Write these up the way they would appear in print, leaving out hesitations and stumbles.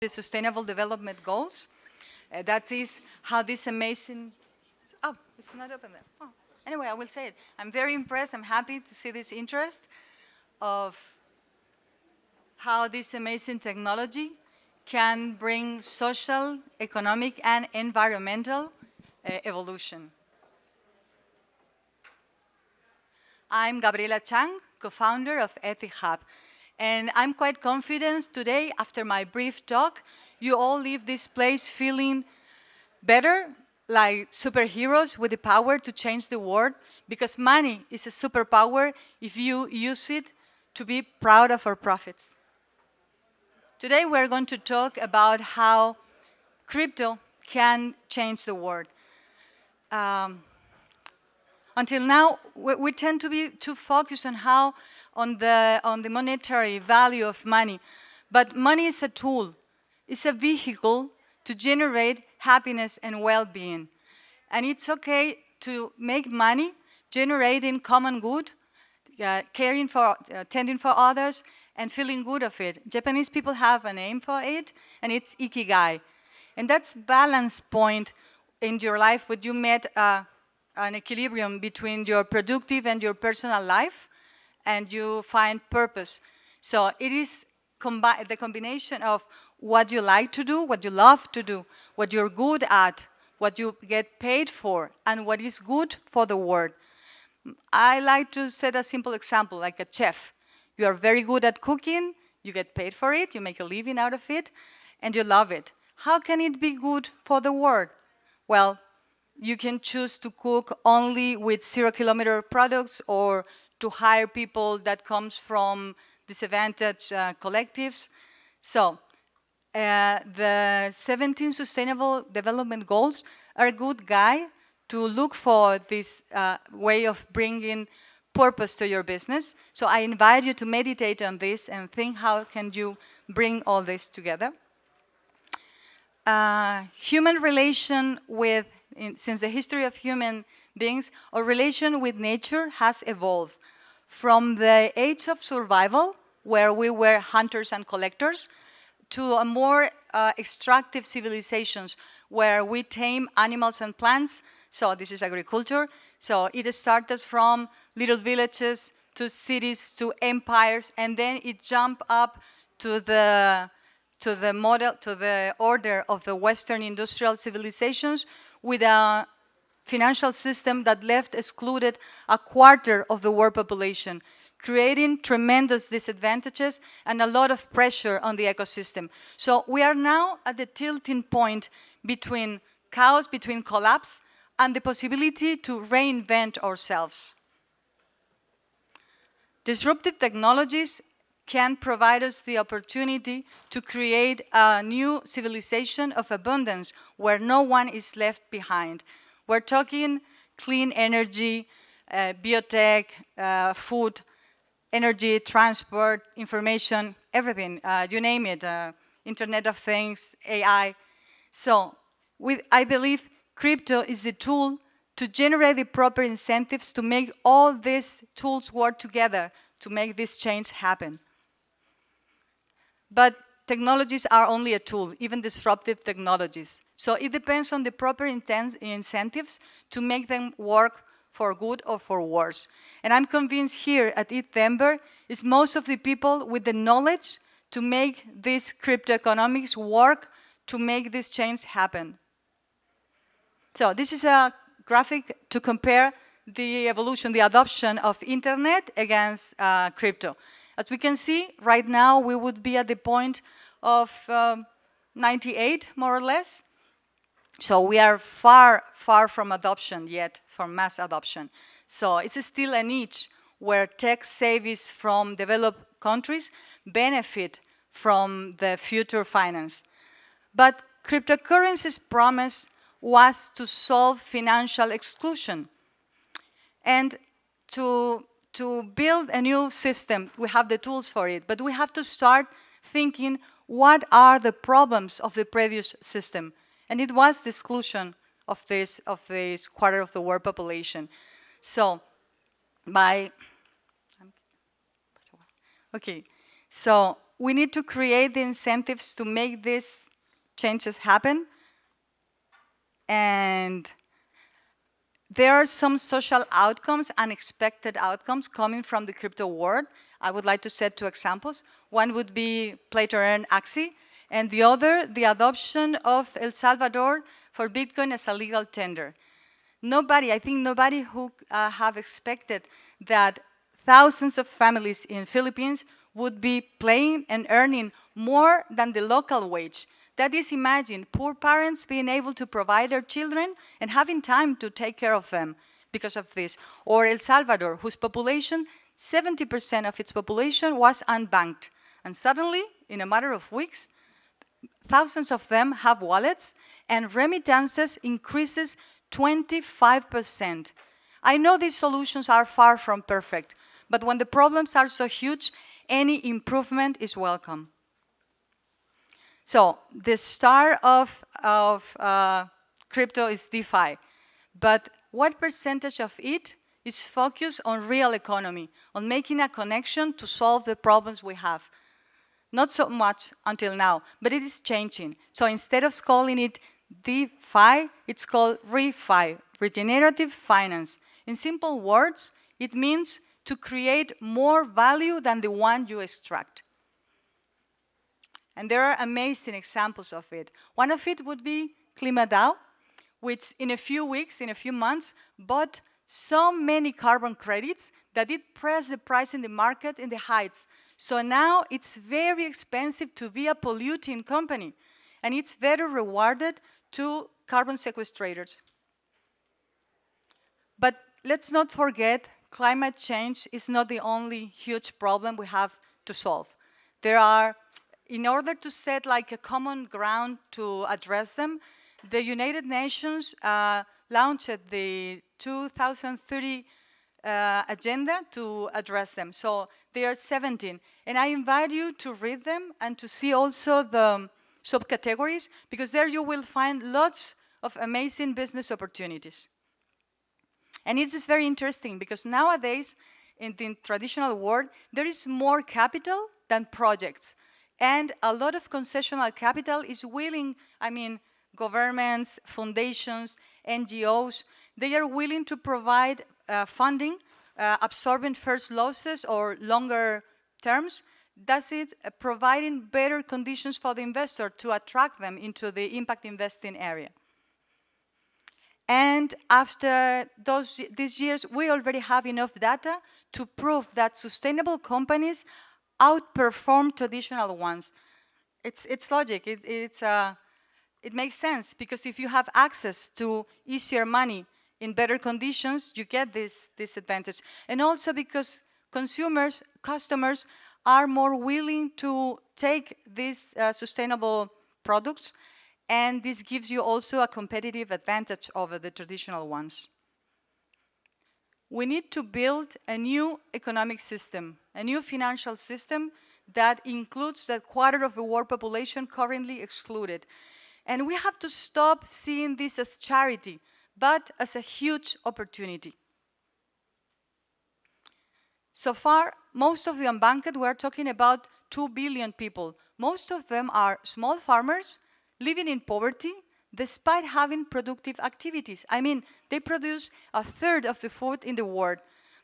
the Sustainable Development Goals. That is how this amazing, oh, it's not open there. Oh. Anyway, I will say it. I'm very impressed, I'm happy to see this interest of how this amazing technology can bring social, economic, and environmental evolution. I'm Gabriela Chang, co-founder of Ethic Hub. And I'm quite confident today, after my brief talk, you all leave this place feeling better, like superheroes with the power to change the world, because money is a superpower if you use it to be proud of our profits. Today we're going to talk about how crypto can change the world. Until now, we tend to be too focused on the monetary value of money. But money is a tool. It's a vehicle to generate happiness and well-being. And it's okay to make money generating common good, tending for others, and feeling good of it. Japanese people have a name for it, and it's ikigai. And that's balance point in your life when you met an equilibrium between your productive and your personal life, and you find purpose. So it is the combination of what you like to do, what you love to do, what you're good at, what you get paid for, and what is good for the world. I like to set a simple example, like a chef. You are very good at cooking, you get paid for it, you make a living out of it, and you love it. How can it be good for the world? Well, you can choose to cook only with 0-kilometer products, or to hire people that comes from disadvantaged collectives. So the 17 Sustainable Development Goals are a good guide to look for this way of bringing purpose to your business. So I invite you to meditate on this and think how can you bring all this together. Human relation with, since the history of human beings, our relation with nature has evolved from the age of survival, where we were hunters and collectors, to a more extractive civilizations, where we tame animals and plants. So this is agriculture. So it started from little villages to cities to empires, and then it jumped up to the order of the Western industrial civilizations, with a financial system that left excluded a quarter of the world population, creating tremendous disadvantages and a lot of pressure on the ecosystem. So we are now at the tilting point between chaos, between collapse, and the possibility to reinvent ourselves. Disruptive technologies can provide us the opportunity to create a new civilization of abundance where no one is left behind. We're talking clean energy, biotech, food, energy, transport, information, everything, you name it, Internet of Things, AI. So I believe crypto is the tool to generate the proper incentives to make all these tools work together to make this change happen. But technologies are only a tool, even disruptive technologies. So it depends on the proper incentives to make them work for good or for worse. And I'm convinced here at ETH is most of the people with the knowledge to make this crypto economics work, to make this change happen. So this is a graphic to compare the evolution, the adoption of internet against crypto. As we can see, right now we would be at the point of 98, more or less. So we are far, far from adoption yet, from mass adoption. So it's still a niche where tech savvies from developed countries benefit from the future finance. But cryptocurrency's promise was to solve financial exclusion. And to build a new system, we have the tools for it, but we have to start thinking what are the problems of the previous system. And it was the exclusion of this quarter of the world population. So so we need to create the incentives to make these changes happen. And there are some social outcomes, unexpected outcomes coming from the crypto world. I would like to set 2 examples. One would be play-to-earn Axie, and the other, the adoption of El Salvador for Bitcoin as a legal tender. I think nobody who have expected that thousands of families in Philippines would be playing and earning more than the local wage. That is, imagine poor parents being able to provide their children and having time to take care of them because of this. Or El Salvador, whose population, 70% of its population was unbanked. And suddenly, in a matter of weeks, thousands of them have wallets, and remittances increases 25%. I know these solutions are far from perfect, but when the problems are so huge, any improvement is welcome. So the star of crypto is DeFi, but what percentage of it is focused on real economy, on making a connection to solve the problems we have? Not so much until now, but it is changing. So instead of calling it DeFi, it's called ReFi, regenerative finance. In simple words, it means to create more value than the one you extract. And there are amazing examples of it. One of it would be KlimaDAO, which in a few weeks, in a few months, bought so many carbon credits that it pressed the price in the market in the heights. So now it's very expensive to be a polluting company, and it's very rewarded to carbon sequestrators. But let's not forget, climate change is not the only huge problem we have to solve. There are, in order to set like a common ground to address them, the United Nations launched the 2030 agenda to address them. So there are 17. And I invite you to read them and to see also the subcategories, because there you will find lots of amazing business opportunities. And it is very interesting because nowadays, in the traditional world, there is more capital than projects. And a lot of concessional capital is willing, governments, foundations, NGOs, they are willing to provide funding, absorbing first losses or longer terms. Thus, it's providing better conditions for the investor to attract them into the impact investing area. And after these years, we already have enough data to prove that sustainable companies outperform traditional ones. It's logic. It makes sense, because if you have access to easier money in better conditions, you get this advantage. And also because customers are more willing to take these sustainable products, and this gives you also a competitive advantage over the traditional ones. We need to build a new economic system, a new financial system that includes that quarter of the world population currently excluded. And we have to stop seeing this as charity, but as a huge opportunity. So far, most of the unbanked, we're talking about 2 billion people. Most of them are small farmers living in poverty despite having productive activities. They produce a third of the food in the world,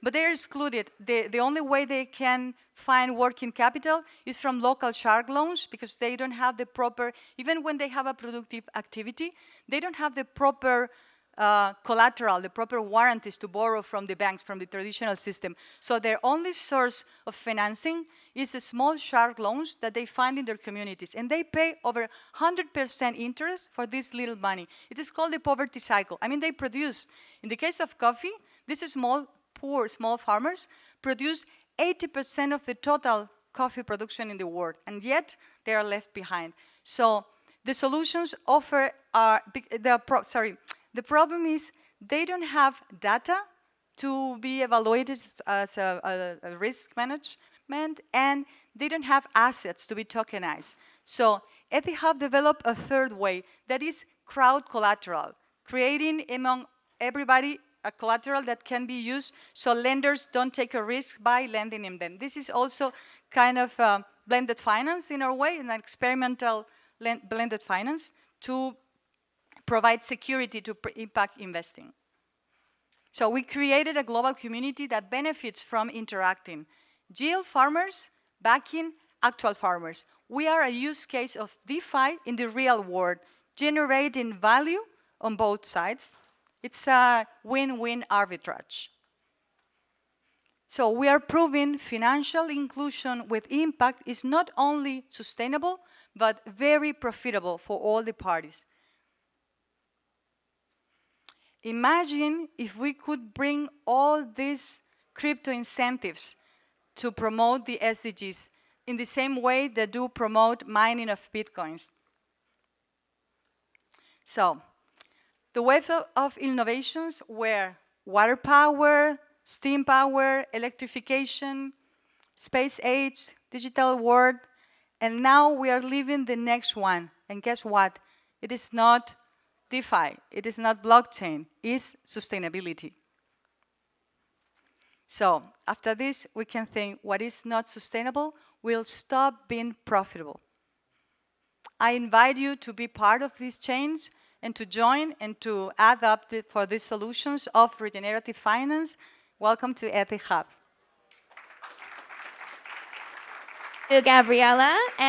but they're excluded. The only way they can find working capital is from local shark loans, because they don't have the proper, even when they have a productive activity, they don't have the proper collateral, the proper warranties to borrow from the banks, from the traditional system. So their only source of financing is the small shark loans that they find in their communities. And they pay over 100% interest for this little money. It is called the poverty cycle. They produce, in the case of coffee, these poor small farmers produce 80% of the total coffee production in the world, and yet they are left behind. So the solutions offer are, the problem is they don't have data to be evaluated as a risk management, and they don't have assets to be tokenized. So EthiHub developed a third way, that is crowd collateral, creating among everybody a collateral that can be used so lenders don't take a risk by lending in them. This is also kind of blended finance in our way, an experimental blended finance to provide security to impact investing. So we created a global community that benefits from interacting. Yield farmers backing actual farmers. We are a use case of DeFi in the real world, generating value on both sides. It's a win-win arbitrage. So we are proving financial inclusion with impact is not only sustainable, but very profitable for all the parties. Imagine if we could bring all these crypto incentives to promote the SDGs in the same way they do promote mining of Bitcoins. So, the wave of innovations were water power, steam power, electrification, space age, digital world, and now we are living the next one. And guess what? It is not DeFi, it is not blockchain, it's sustainability. So, after this, we can think what is not sustainable will stop being profitable. I invite you to be part of this change and to join and to add up for these solutions of regenerative finance. Welcome to ETH Hub. To Gabriela, and